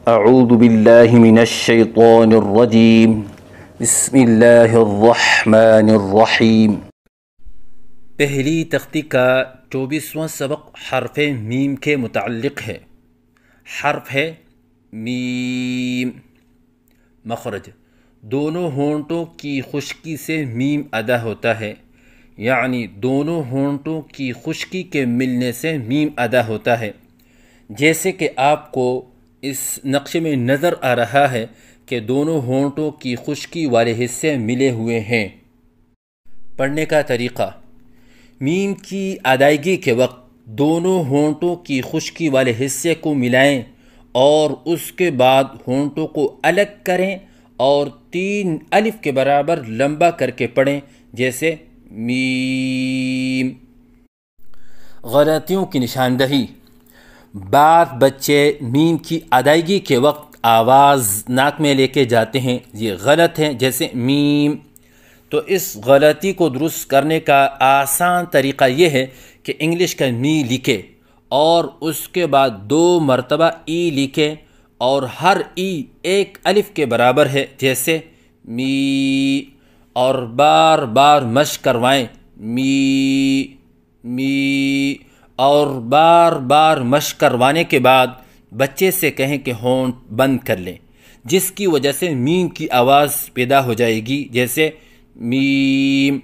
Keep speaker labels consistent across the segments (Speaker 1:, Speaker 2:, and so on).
Speaker 1: اعوذ باللہ من الشیطان الرجیم بسم اللہ الرحمن الرحیم۔ پہلی تختی کا 24واں سبق حرف میم کے متعلق ہے۔ حرف ہے میم۔ مخرج: دونوں ہونٹوں کی خشکی سے میم ادا ہوتا ہے، یعنی دونوں ہونٹوں کی خشکی کے ملنے سے میم ادا ہوتا ہے، جیسے کہ آپ کو اس نقشے میں نظر آ رہا ہے کہ دونوں ہونٹوں کی خشکی والے حصے ملے ہوئے ہیں۔ پڑھنے کا طریقہ: میم کی ادائیگی کے وقت دونوں ہونٹوں کی خشکی والے حصے کو ملائیں اور اس کے بعد ہونٹوں کو الگ کریں اور 3 الف کے برابر لمبا کر کے پڑھیں، جیسے میم۔ غلطیوں کی نشاندہی: بعض بچے میم کی ادائیگی کے وقت آواز ناک میں لے کے جاتے ہیں، یہ غلط ہے، جیسے میم۔ تو اس غلطی کو درست کرنے کا آسان طریقہ یہ ہے کہ انگلش کا می لکھے اور اس کے بعد 2 مرتبہ ای لکھیں اور ہر ای 1 الف کے برابر ہے، جیسے می، اور بار بار مشق کروائیں، می می، اور بار بار مشق کروانے کے بعد بچے سے کہیں کہ ہونٹ بند کر لیں، جس کی وجہ سے میم کی آواز پیدا ہو جائے گی، جیسے میم۔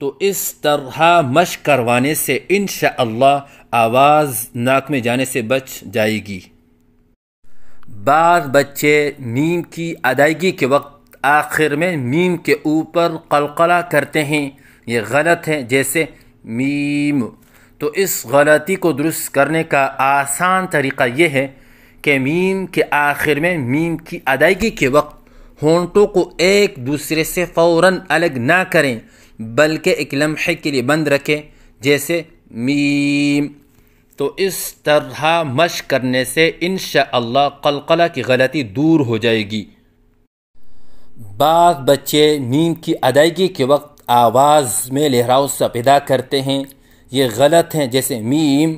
Speaker 1: تو اس طرح مشق کروانے سے انشاءاللہ آواز ناک میں جانے سے بچ جائے گی۔ بعض بچے میم کی ادائیگی کے وقت آخر میں میم کے اوپر قلقلہ کرتے ہیں، یہ غلط ہے، جیسے میم۔ تو اس غلطی کو درست کرنے کا آسان طریقہ یہ ہے کہ میم کے آخر میں میم کی ادائیگی کے وقت ہونٹوں کو ایک دوسرے سے فوراً الگ نہ کریں، بلکہ ایک لمحے کے لیے بند رکھیں، جیسے میم۔ تو اس طرح مشق کرنے سے انشاءاللہ قلقلہ کی غلطی دور ہو جائے گی۔ بعض بچے میم کی ادائیگی کے وقت آواز میں لہراؤ سا پیدا کرتے ہیں، یہ غلط ہیں، جیسے میم۔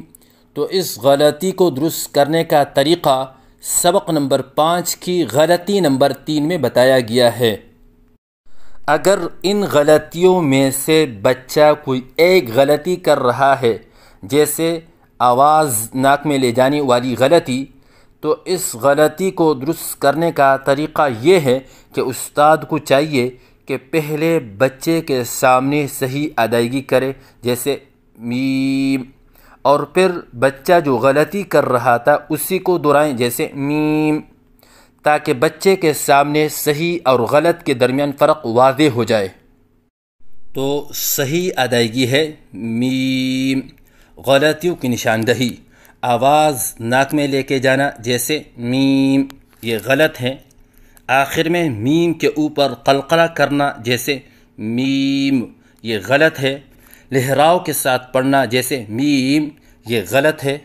Speaker 1: تو اس غلطی کو درست کرنے کا طریقہ سبق نمبر 5 کی غلطی نمبر 3 میں بتایا گیا ہے۔ اگر ان غلطیوں میں سے بچہ کوئی ایک غلطی کر رہا ہے، جیسے آواز ناک میں لے جانے والی غلطی، تو اس غلطی کو درست کرنے کا طریقہ یہ ہے کہ استاد کو چاہیے کہ پہلے بچے کے سامنے صحیح ادائیگی کرے، جیسے میم، اور پھر بچہ جو غلطی کر رہا تھا اسی کو دہرائیں، جیسے میم، تاکہ بچے کے سامنے صحیح اور غلط کے درمیان فرق واضح ہو جائے۔ تو صحیح ادائیگی ہے میم۔ غلطیوں کی نشاندہی: آواز ناک میں لے کے جانا، جیسے میم، یہ غلط ہے۔ آخر میں میم کے اوپر قلقلہ کرنا، جیسے میم، یہ غلط ہے۔ لہراؤ کے ساتھ پڑھنا، جیسے میم، یہ غلط ہے۔